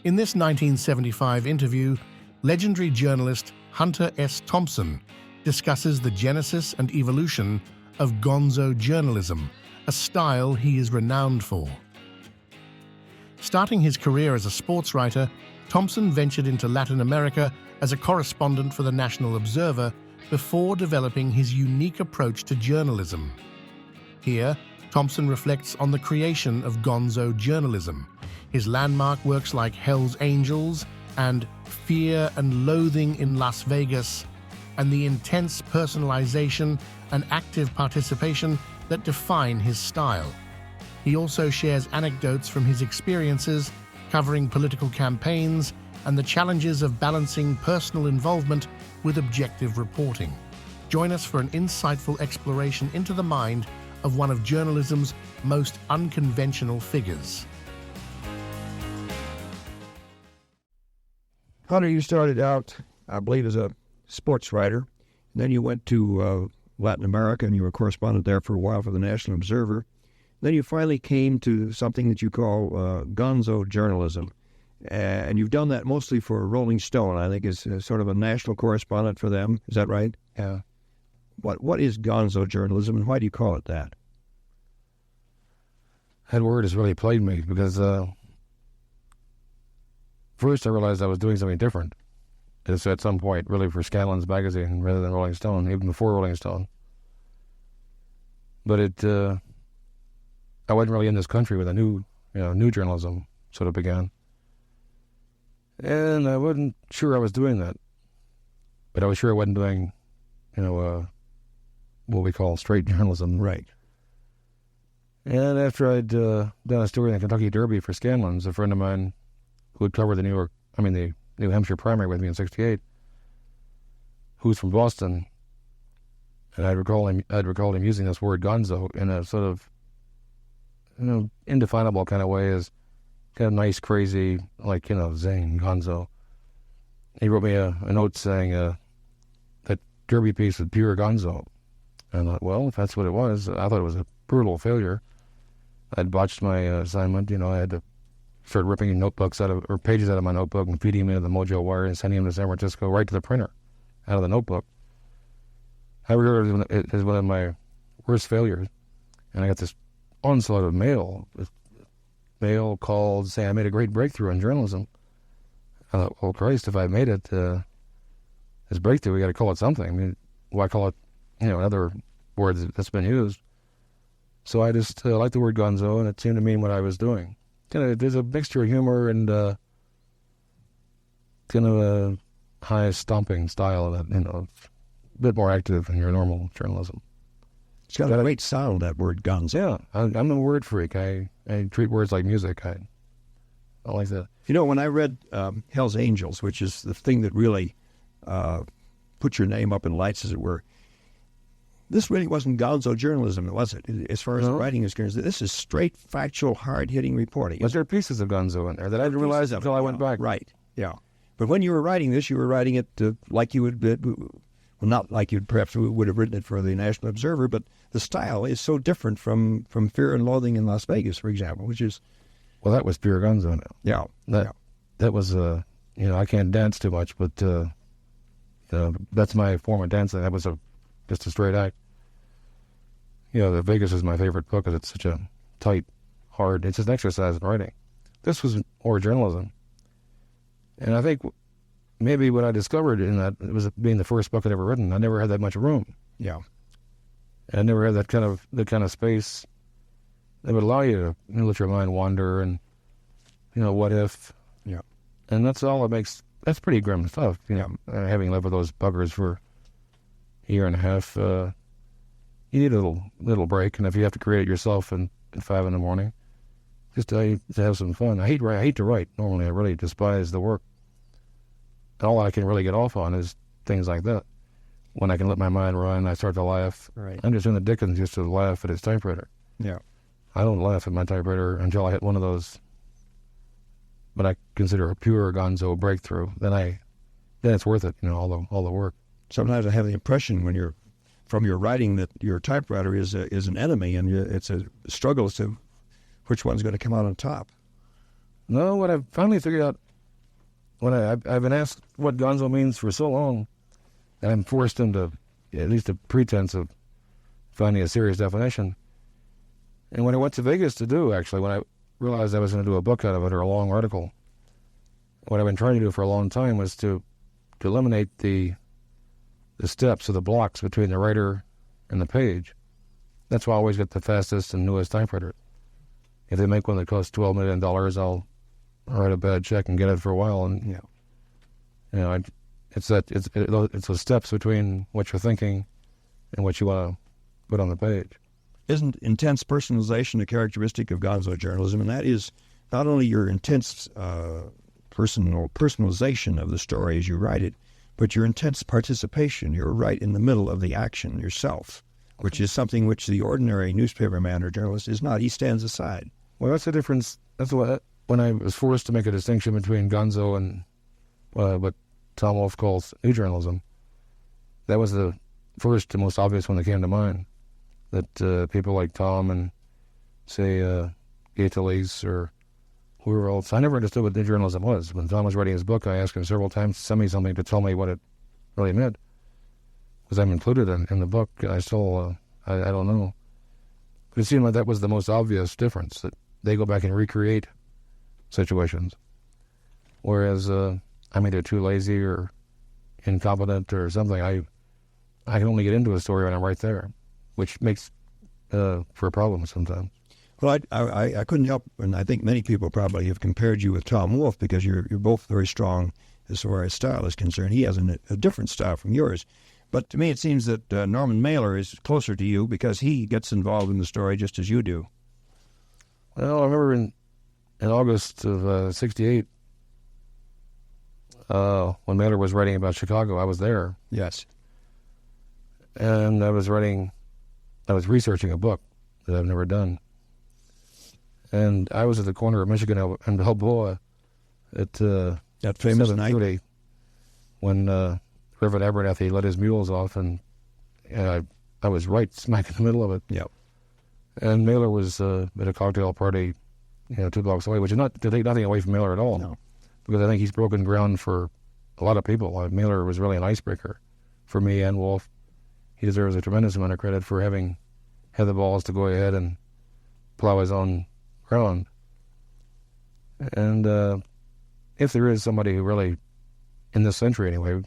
In this 1975 interview, legendary journalist Hunter S. Thompson discusses the genesis and evolution of Gonzo journalism, a style he is renowned for. Starting his career as a sports writer, Thompson ventured into Latin America as a correspondent for the National Observer before developing his unique approach to journalism. Here, Thompson reflects on the creation of Gonzo journalism, his landmark works like Hell's Angels and Fear and Loathing in Las Vegas, and the intense personalization and active participation that define his style. He also shares anecdotes from his experiences covering political campaigns and the challenges of balancing personal involvement with objective reporting. Join us for an insightful exploration into the mind of one of journalism's most unconventional figures. Hunter, you started out, I believe, as a sports writer. And then you went to Latin America, and you were a correspondent there for a while for the National Observer. Then you finally came to something that you call Gonzo journalism. And you've done that mostly for Rolling Stone, I think, is sort of a national correspondent for them. Is that right? Yeah. What is Gonzo journalism, and why do you call it that? That word has really plagued me because first I realized I was doing something different. It's at some point really for Scanlan's magazine rather than Rolling Stone, even before Rolling Stone. But I wasn't really in this country when the new journalism sort of began. And I wasn't sure I was doing that. But I was sure I wasn't doing, what we call straight journalism. Right. And after I'd done a story in the Kentucky Derby for Scanlan's, a friend of mine who had covered the New Hampshire primary with me in '68, who's from Boston, and I'd recalled him using this word Gonzo in a sort of, indefinable kind of way, as kind of nice, crazy, like, zing, Gonzo. He wrote me a note saying that Derby piece was pure Gonzo. And I thought, well, if that's what it was, I thought it was a brutal failure. I'd botched my assignment. I had to start ripping pages out of my notebook and feeding them into the Mojo Wire and sending them to San Francisco right to the printer out of the notebook. I regard it as one of my worst failures. And I got this onslaught of mail called saying I made a great breakthrough in journalism. I thought, well, Christ, if I made it, this breakthrough, we got to call it something. I mean, why call it, another word that's been used? So I just liked the word Gonzo, and it seemed to mean what I was doing. There's a mixture of humor and kind of a high stomping style that, a bit more active than your normal journalism. It's got a great sound, that word Gonzo. Yeah, I'm a word freak. I treat words like music. I like that. When I read Hell's Angels, which is the thing that really put your name up in lights, as it were, this really wasn't Gonzo journalism, was it? As far as the writing is concerned, this is straight, factual, hard-hitting reporting. But there are pieces of Gonzo in there that I didn't realize until I went back. Right, yeah. But when you were writing this, you were writing it like you would, well, not like you perhaps would have written it for the National Observer, but the style is so different from Fear and Loathing in Las Vegas, for example, which is... Well, that was pure Gonzo now. Yeah. That was, I can't dance too much, but that's my form of dancing. That was just a straight act. The Vegas is my favorite book because it's such a tight, hard, it's just an exercise in writing. This was more journalism. And I think maybe what I discovered in that, it was being the first book I'd ever written, I never had that much room. Yeah. And I never had that kind of space that would allow you to let your mind wander and, what if. Yeah. And that's all it makes, that's pretty grim stuff, having lived with those buggers for a year and a half. You need a little break, and if you have to create it yourself at 5 a.m, just to have some fun. I hate to write. Normally, I really despise the work. And all I can really get off on is things like that. When I can let my mind run, I start to laugh. Right. I'm just doing the Dickens just to laugh at his typewriter. Yeah. I don't laugh at my typewriter until I hit one of those, what I consider a pure Gonzo breakthrough. Then it's worth it. All the work. Sometimes I have the impression from your writing that your typewriter is an enemy, and it's a struggle as to which one's going to come out on top. No, what I've finally figured out when I've been asked what Gonzo means for so long, that I'm forced into at least a pretense of finding a serious definition. And when I went to Vegas to do, actually, when I realized I was going to do a book out of it or a long article, what I've been trying to do for a long time was to eliminate the steps or the blocks between the writer and the page. That's why I always get the fastest and newest typewriter. If they make one that costs $12 million, I'll write a bad check and get it for a while. And it's the steps between what you're thinking and what you want to put on the page. Isn't intense personalization a characteristic of Gonzo journalism? And that is not only your intense personalization of the story as you write it, but your intense participation. You're right in the middle of the action yourself, which is something which the ordinary newspaperman or journalist is not. He stands aside. Well, that's the difference. That's what, when I was forced to make a distinction between Gonzo and what Tom Wolfe calls new journalism, that was the first and most obvious one that came to mind. That people like Tom and, say, Gaetalese or whoever else, I never understood what new journalism was. When Tom was writing his book, I asked him several times to send me something to tell me what it really meant, because I'm included in the book. I still, I don't know. But it seemed like that was the most obvious difference, that they go back and recreate situations. Whereas I'm either too lazy or incompetent or something. I can only get into a story when I'm right there, which makes for a problem sometimes. Well, I couldn't help, and I think many people probably have compared you with Tom Wolfe because you're both very strong as far as style is concerned. He has a different style from yours. But to me, it seems that Norman Mailer is closer to you because he gets involved in the story just as you do. Well, I remember in August of '68, when Mailer was writing about Chicago, I was there. Yes. And I was researching a book that I've never done. And I was at the corner of Michigan and Balboa at that famous night when Reverend Abernathy let his mules off, and I was right smack in the middle of it. Yep. And Mailer was at a cocktail party, 2 blocks away, which is not to take nothing away from Mailer at all. No. Because I think he's broken ground for a lot of people. Mailer was really an icebreaker for me and Wolfe. He deserves a tremendous amount of credit for having had the balls to go ahead and plow his own ground. And if there is somebody who really, in this century anyway,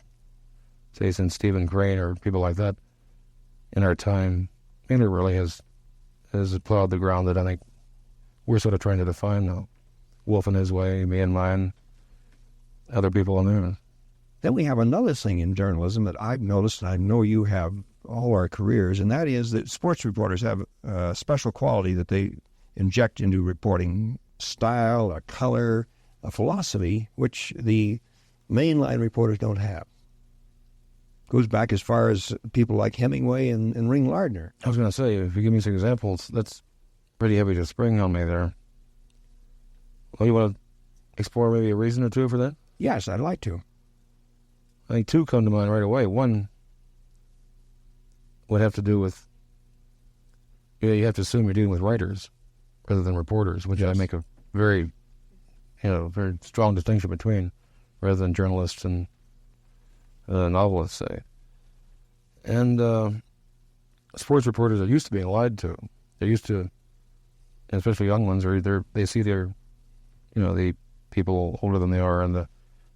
say since Stephen Crane or people like that, in our time, Mailer really has plowed the ground that I think we're sort of trying to define now. Wolfe in his way, me in mine, other people in theirs. Then we have another thing in journalism that I've noticed, and I know you have all our careers, and that is that sports reporters have a special quality that they inject into reporting: style, a color, a philosophy, which the mainline reporters don't have. Goes back as far as people like Hemingway and Ring Lardner. I was going to say, if you give me some examples, that's pretty heavy to spring on me there. Well, you want to explore maybe a reason or two for that? Yes, I'd like to. I think two come to mind right away. One would have to do with, you have to assume you're dealing with writers rather than reporters, which I make a very, very strong distinction between, rather than journalists and novelists, say. And sports reporters are used to being lied to. They're used to, and especially young ones, they see their, the people older than they are and the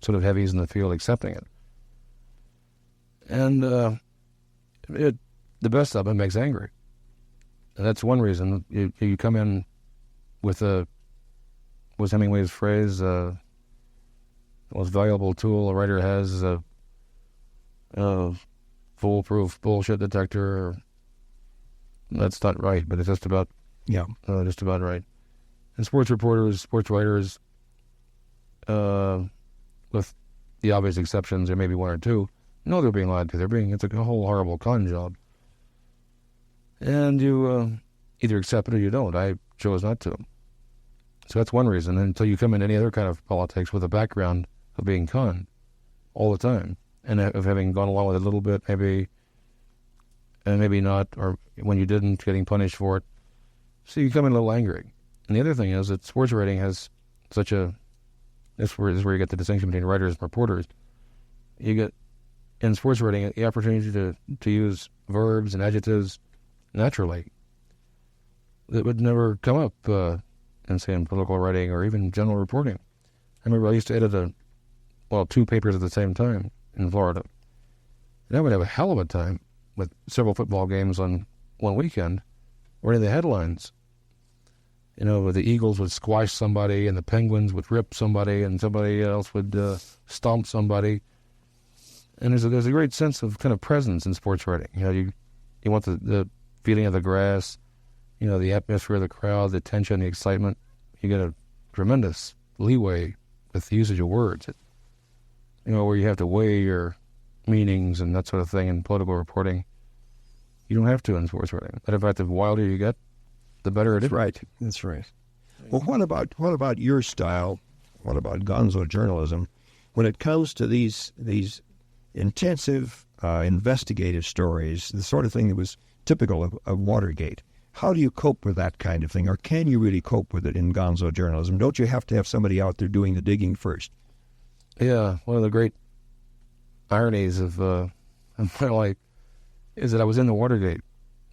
sort of heavies in the field accepting it. And the best of it makes angry. And that's one reason. You come in with was Hemingway's phrase, the most valuable tool a writer has is a foolproof bullshit detector. That's not right, but it's just about right. And sports reporters, sports writers, with the obvious exceptions, there may be one or two, no, they're being lied to. It's a whole horrible con job. And you either accept it or you don't. I chose not to. So that's one reason. Until you come in any other kind of politics with a background of being conned all the time, and of having gone along with it a little bit, maybe, and maybe not, or when you didn't, getting punished for it. So you come in a little angry. And the other thing is that sports writing has such a this is where you get the distinction between writers and reporters. You get, in sports writing, the opportunity to use verbs and adjectives naturally that would never come up in political writing or even general reporting. I remember I used to edit 2 papers at the same time in Florida. And I would have a hell of a time with several football games on one weekend, writing the headlines. You know, the Eagles would squash somebody, and the Penguins would rip somebody, and somebody else would stomp somebody. And there's a great sense of kind of presence in sports writing. You know, you want the feeling of the grass, you know, the atmosphere of the crowd, the tension, the excitement. You get a tremendous leeway with the usage of words. You know, where you have to weigh your meanings and that sort of thing in political reporting. You don't have to in sports writing. But in fact, the wilder you get, the better it is. That's right. Well, what about your style? What about Gonzo journalism? When it comes to these intensive investigative stories, the sort of thing that was typical of Watergate, how do you cope with that kind of thing? Or can you really cope with it in Gonzo journalism? Don't you have to have somebody out there doing the digging first? Yeah, one of the great ironies of my life is that I was in the Watergate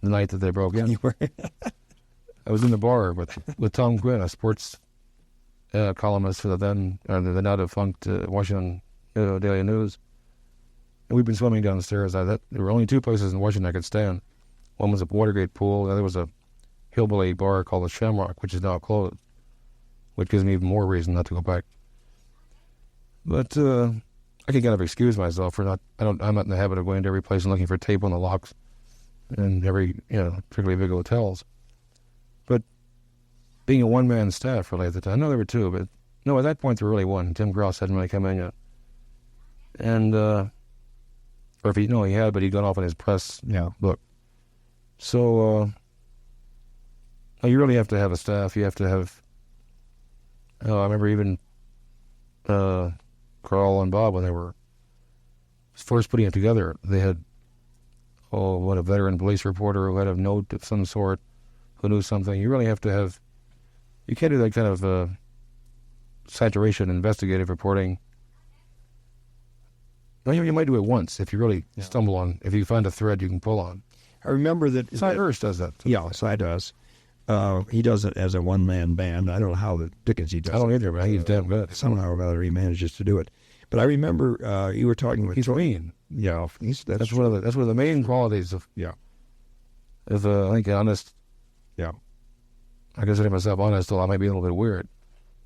the night that they broke in. You were? I was in the bar with Tom Quinn, a sports columnist for the now defunct Washington Daily News. And we'd been swimming downstairs. There were only 2 places in Washington I could stand. One was a Watergate pool. The other was a hillbilly bar called the Shamrock, which is now closed, which gives me even more reason not to go back. But I can kind of excuse myself for I'm not in the habit of going to every place and looking for tape on the locks and every, particularly big hotels. But being a one-man staff really at the time, I know there were 2, but no, at that point there were really 1. Tim Gross hadn't really come in yet. And, or if he had, but he'd gone off on his press book. So, you really have to have a staff. You have to have, I remember even Carl and Bob, when they were first putting it together, they had, a veteran police reporter who had a note of some sort, who knew something. You really have to have, you can't do that kind of saturation investigative reporting. No, you might do it once if you really stumble on, if you find a thread you can pull on. I remember that... Cy Hirsch does that. Yeah, Cy does. He does it as a one-man band. I don't know how the dickens he does it. I don't either, but he's damn good. Somehow or other he manages to do it. But I remember you were talking with... He's mean. Yeah. That's one of the main qualities of... Yeah. Of, I think, honest... Yeah. I consider myself honest, though I might be a little bit weird.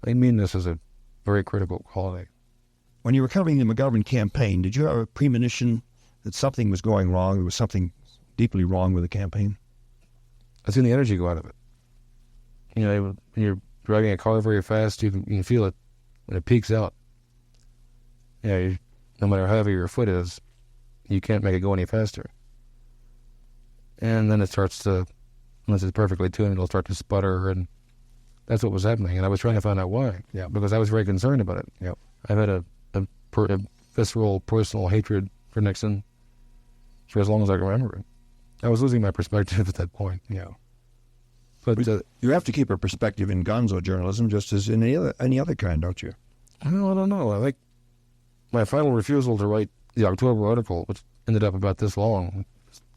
I think meanness is a very critical quality. When you were covering the McGovern campaign, did you have a premonition that something was going wrong, there was something deeply wrong with the campaign? I've seen the energy go out of it. When you're driving a car very fast, you can feel it when it peaks out. No matter how heavy your foot is, you can't make it go any faster. And then it starts to, unless it's perfectly tuned, it'll start to sputter, and that's what was happening. And I was trying to find out why, because I was very concerned about it. Yep. I've had a visceral, personal hatred for Nixon for as long as I can remember it. I was losing my perspective at that point. Yeah. But you have to keep a perspective in Gonzo journalism just as in any other kind, don't you? Well, I don't know. I think my final refusal to write the October article, which ended up about this long,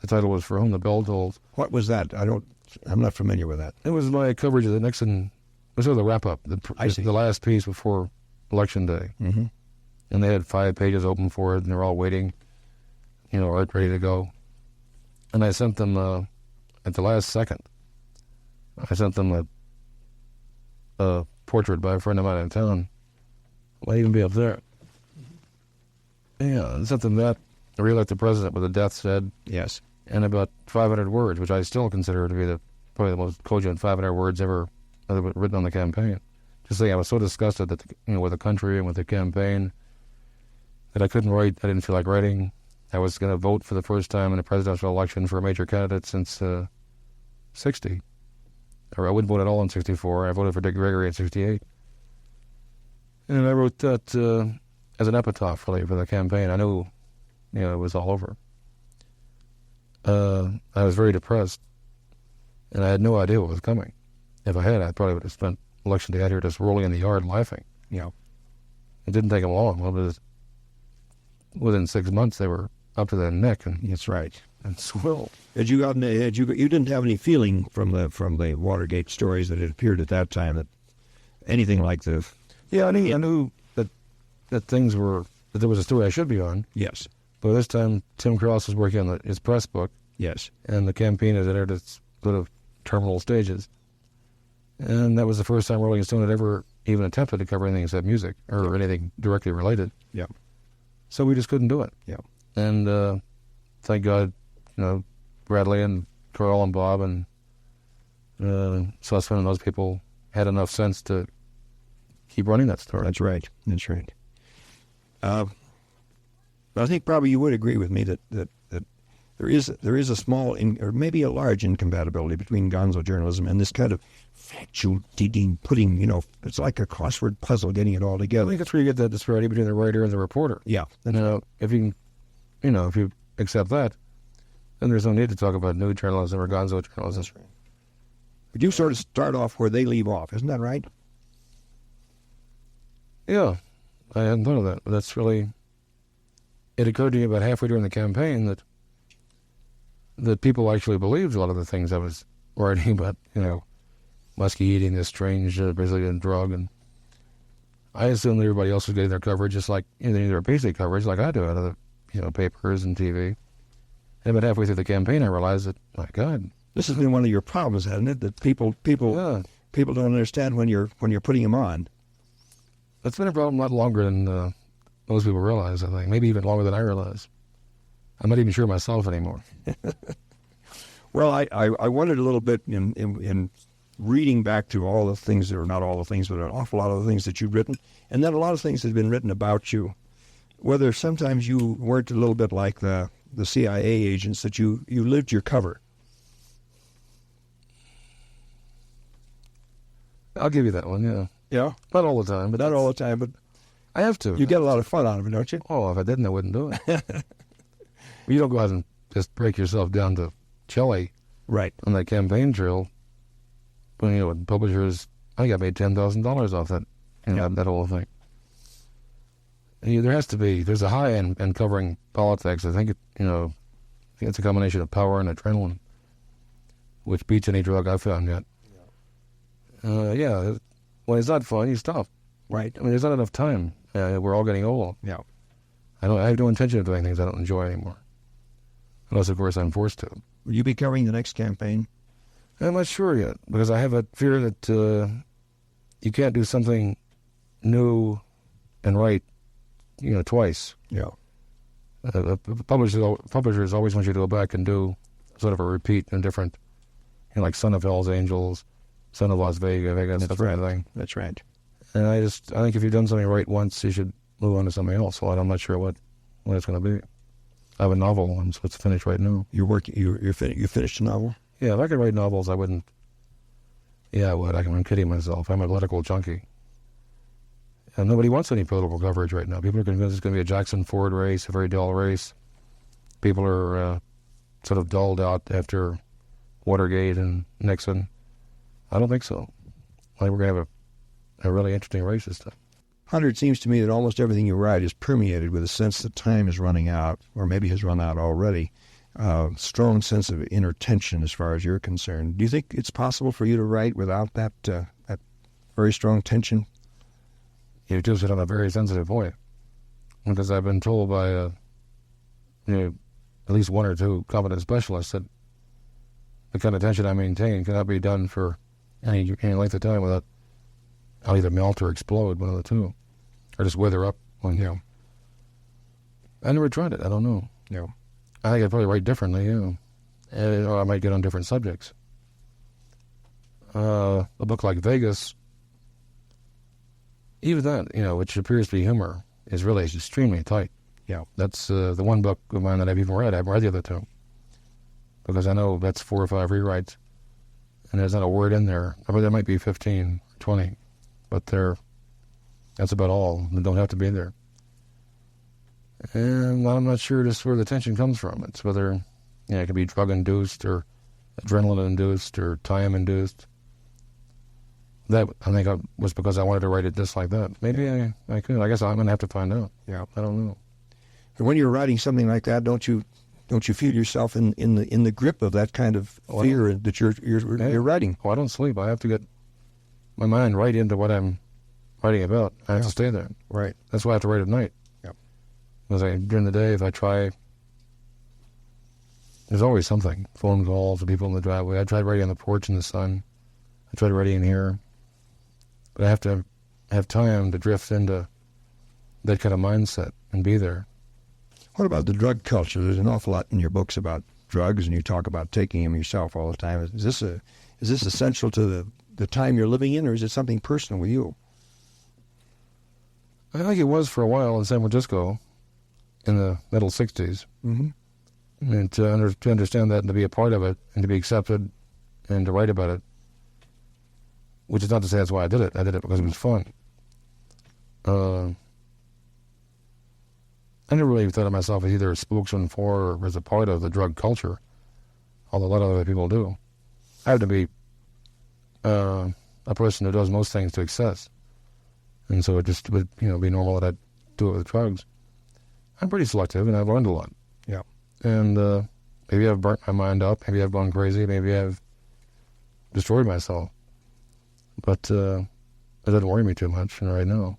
the title was For Whom the Bell Tolls. What was that? I'm not familiar with that. It was my coverage of the Nixon, it was sort of the wrap-up, the last piece before Election Day. Mm-hmm. And they had 5 pages open for it, and they're all waiting, ready to go. And I sent them, at the last second, I sent them a portrait by a friend of mine in town. Might even be up there. Yeah, I sent them that. I re-elect the president with a death's head. Yes. And about 500 words, which I still consider to be probably the most cogent 500 words ever written on the campaign. Just saying I was so disgusted that with the country and with the campaign that I couldn't write. I didn't feel like writing. I was going to vote for the first time in a presidential election for a major candidate since 60. Or I wouldn't vote at all in 64. I voted for Dick Gregory in 68. And I wrote that as an epitaph, really, for the campaign. I knew, it was all over. I was very depressed, and I had no idea what was coming. If I had, I probably would have spent Election Day out here just rolling in the yard laughing. Yeah. It didn't take them long. Well, within 6 months, they were up to their neck and That's right. swill. You didn't have any feeling from the Watergate stories that it appeared at that time that anything like the Yeah, I knew that things were, that there was a story I should be on. yes, But this time, Tim Cross was working on his press book, yes, and the campaign had entered its sort of terminal stages. And that was the first time Rolling Stone had ever even attempted to cover anything except music or anything directly related. yeah, So we just couldn't do it. yeah. And thank God, Bradley and Carl and Bob and Sussman and those people had enough sense to keep running that story. That's right. That's right. I think probably you would agree with me that there is a small or maybe a large incompatibility between Gonzo journalism and this kind of factual digging, putting, it's like a crossword puzzle, getting it all I together. think that's where you get that disparity between the writer and the reporter. Yeah. If you accept that, then there's no need to talk about new journalism or Gonzo journalism. That's right. But you sort of start off where they leave off, isn't that right? Yeah, I hadn't thought of that. But that's really, it occurred to me about halfway during the campaign that people actually believed a lot of the things I was writing about, Muskie eating this strange Brazilian drug, and I assumed everybody else was getting their coverage just like their basic coverage, like I do out of the papers and TV. And about halfway through the campaign, I realized that, my God, This has been one of your problems, hasn't it? That people don't understand when you're putting them on. that's been a problem a lot longer than most people realize. I think maybe even longer than I realize. I'm not even sure myself anymore. Well, I wondered a little bit in reading back to all the things, or not all the things, but an awful lot of the things that you've written, and then a lot of things that have been written about you, whether sometimes you weren't a little bit like the CIA agents, that you lived your cover. I'll give you that one, yeah. Yeah? Not all the time, but Not all the time, but I have to. you get a lot of fun out of it, don't you? Oh, if I didn't, I wouldn't do it. You don't go out and just break yourself down to Chile Right. on that campaign trail. When publishers, I think I made $10,000 off that, that whole thing. There's a high in covering politics. I think it's a combination of power and adrenaline, which beats any drug I've found yet. When it's not fun, you stop. Right. I mean, there's not enough time. We're all getting old. Yeah. I have no intention of doing things I don't enjoy anymore. Unless, of course, I'm forced to. Will you be covering the next campaign? I'm not sure yet, because I have a fear that you can't do something new and right, twice. Yeah. Publishers always want you to go back and do sort of a repeat and different, like Son of Hell's Angels, Son of Las Vegas, that kind of thing. That's right. And I think if you've done something right once, you should move on to something else. Well, I'm not sure what it's going to be. I have a novel I'm supposed to finish right now. You finished a novel? Yeah, if I could write novels, I wouldn't. Yeah, I would. I'm kidding myself. I'm a political junkie. And nobody wants any political coverage right now. People are convinced it's going to be a Jackson Ford race, a very dull race. People are sort of dulled out after Watergate and Nixon. I don't think so. I think we're going to have a really interesting race this time. Hunter, it seems to me that almost everything you write is permeated with a sense that time is running out, or maybe has run out already. Strong sense of inner tension as far as you're concerned. Do you think it's possible for you to write without that very strong tension? You just hit on a very sensitive point, because I've been told by at least one or two competent specialists that the kind of tension I maintain cannot be done for any length of time without I'll either melt or explode, one of the two, or just wither up. Yeah. I never tried it. I don't know. Yeah. I think I'd probably write differently, or I might get on different subjects. A book like Vegas, even that, which appears to be humor, is really extremely tight. Yeah. That's the one book of mine that I've even read. I haven't read the other two, because I know that's 4 or 5 rewrites, and there's not a word in there. I mean, there might be 15, 20, but that's about all. They don't have to be there. And I'm not sure just where the tension comes from. It's whether, it can be drug-induced or adrenaline-induced or time-induced. that I think was because I wanted to write it just like that. Maybe I could. I guess I'm going to have to find out. Yeah. I don't know. And when you're writing something like that, don't you feel yourself in the grip of that kind of fear that you're writing? Oh, I don't sleep. I have to get my mind right into what I'm writing about. I have to stay there. Right. That's why I have to write at night. Yep. Because during the day, if I try, there's always something. Phone calls to people in the driveway. I tried writing on the porch in the sun. I tried writing in here. But I have to have time to drift into that kind of mindset and be there. What about the drug culture? There's an awful lot in your books about drugs, and you talk about taking them yourself all the time. Is this essential to the time you're living in, or is it something personal with you? I think it was for a while in San Francisco in the middle 60s. Mm-hmm. And to understand that and to be a part of it and to be accepted and to write about it, which is not to say that's why I did it. I did it because it was fun. I never really thought of myself as either a spokesman for or as a part of the drug culture, although a lot of other people do. I have to be a person who does most things to excess. And so it just would, be normal that I'd do it with drugs. I'm pretty selective, and I've learned a lot. Yeah. And maybe I've burnt my mind up. Maybe I've gone crazy. Maybe I've destroyed myself. But it doesn't worry me too much right now.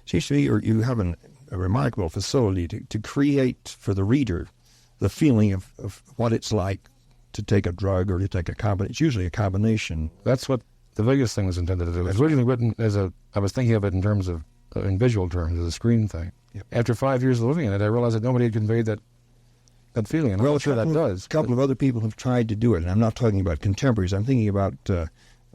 Seems to me you have a remarkable facility to create for the reader the feeling of what it's like to take a drug or to take a combination. It's usually a combination. That's what the Vegas thing was intended to do. It was originally written I was thinking of it in terms of, in visual terms, as a screen thing. Yep. After 5 years of living in it, I realized that nobody had conveyed that feeling. And I'm not sure that does. A couple of other people have tried to do it, and I'm not talking about contemporaries. I'm thinking about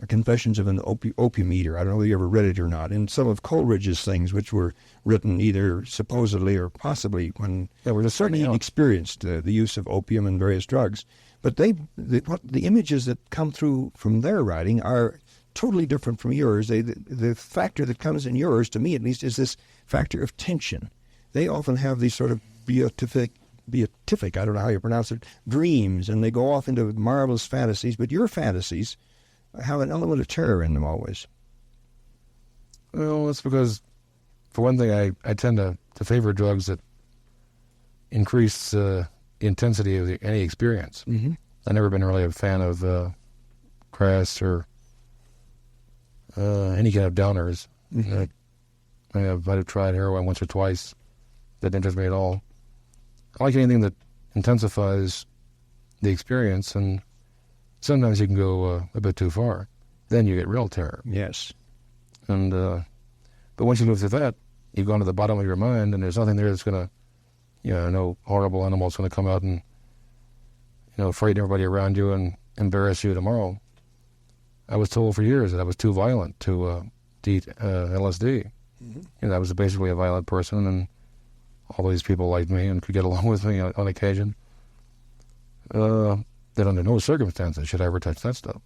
Confessions of an Opium Eater. I don't know whether you ever read it or not. And some of Coleridge's things, which were written either supposedly or possibly when he experienced the use of opium and various drugs. But the images that come through from their writing are totally different from yours. The factor that comes in yours, to me at least, is this factor of tension. They often have these sort of beatific, I don't know how you pronounce it, dreams, and they go off into marvelous fantasies. But your fantasies have an element of terror in them always. Well, that's because, for one thing, I tend to favor drugs that increase the intensity of any experience. Mm-hmm. I've never been really a fan of crass or any kind of downers. Mm-hmm. I'd have tried heroin once or twice. That didn't interest me at all. I like anything that intensifies the experience, and sometimes you can go a bit too far. Then you get real terror. Yes. And but once you move through that, you've gone to the bottom of your mind, and there's nothing there that's going to, no horrible animal's going to come out and, frighten everybody around you and embarrass you tomorrow. I was told for years that I was too violent to eat LSD. Mm-hmm. And I was basically a violent person, and all these people liked me and could get along with me on occasion. That under no circumstances should I ever touch that stuff,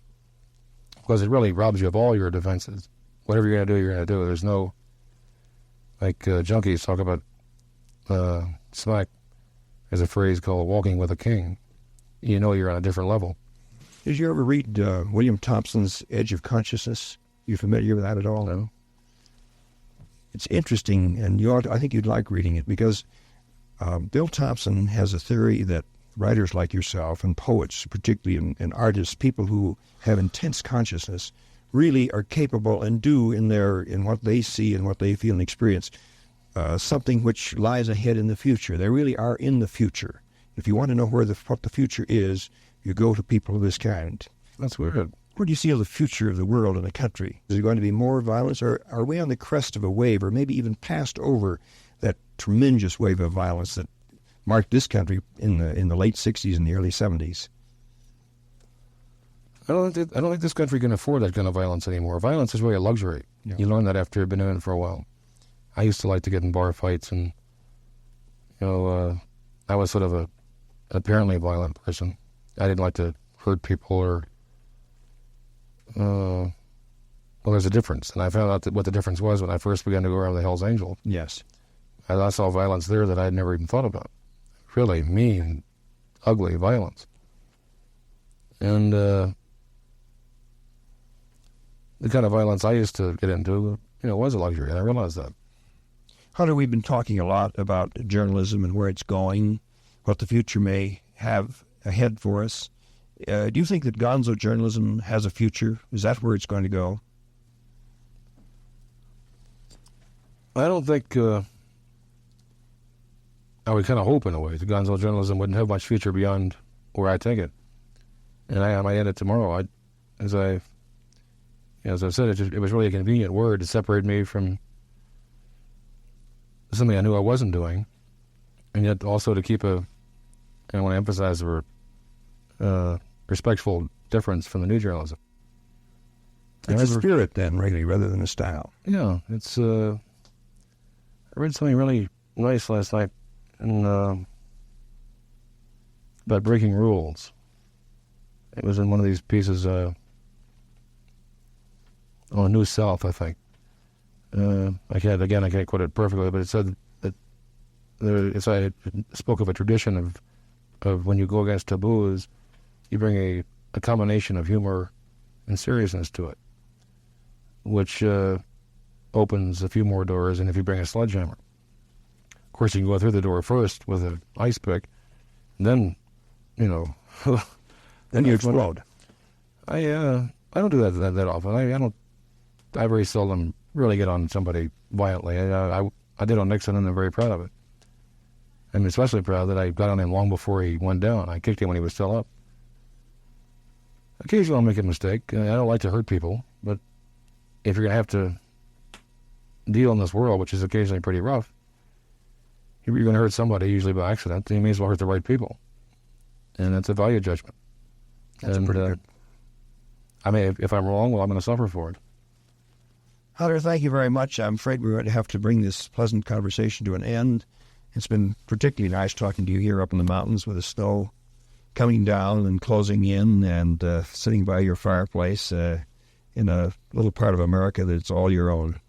because it really robs you of all your defenses. Whatever you're going to do, you're going to do. There's no, like junkies talk about smack. There's a phrase called walking with a king. You're on a different level. Did you ever read William Thompson's Edge of Consciousness? You familiar with that at all? No. It's interesting, and I think you'd like reading it, because Bill Thompson has a theory that writers like yourself and poets, particularly and artists, people who have intense consciousness, really are capable and do in what they see and what they feel and experience, something which lies ahead in the future. They really are in the future. If you want to know what the future is, you go to people of this kind. That's weird. Where do you see the future of the world and the country? Is it going to be more violence, or are we on the crest of a wave, or maybe even passed over that tremendous wave of violence that marked this country in the late 60s and the early 70s? I don't think this country can afford that kind of violence anymore. Violence is really a luxury. Yeah. You learn that after you've been in it for a while. I used to like to get in bar fights, and I was sort of an apparently violent person. I didn't like to hurt people or. Well, there's a difference, and I found out what the difference was when I first began to go around the Hells Angels. Yes. I saw violence there that I had never even thought about. Really mean, ugly violence. And the kind of violence I used to get into, was a luxury, and I realized that. Hunter, we've been talking a lot about journalism and where it's going, what the future may have ahead for us. Do you think that Gonzo journalism has a future? Is that where it's going to go? I don't think, I would kind of hope in a way that Gonzo journalism wouldn't have much future beyond where I take it. And I might end it tomorrow. As I've said, it was really a convenient word to separate me from something I knew I wasn't doing, and yet also to keep I want to emphasize a respectful difference from the new journalism. It's a spirit then, really, rather than a style. Yeah, it's, I read something really nice last night about breaking rules. It was in one of these pieces on New South, I think. I can't quote it perfectly, but it said that it spoke of a tradition of when you go against taboos, you bring a combination of humor and seriousness to it, which opens a few more doors than if you bring a sledgehammer. Of course, you can go through the door first with an ice pick, and then, then you explode. I don't do that often. I very seldom really get on somebody violently. I did on Nixon, and I'm very proud of it. I'm especially proud that I got on him long before he went down. I kicked him when he was still up. Occasionally I'll make a mistake. I don't like to hurt people, but if you're going to have to deal in this world, which is occasionally pretty rough, you're going to hurt somebody, usually by accident, you may as well hurt the right people. And that's a value judgment. That's pretty good. I mean, if I'm wrong, well, I'm going to suffer for it. Hunter, thank you very much. I'm afraid we're going to have to bring this pleasant conversation to an end. It's been particularly nice talking to you here up in the mountains with the snow coming down and closing in, and sitting by your fireplace in a little part of America that's all your own.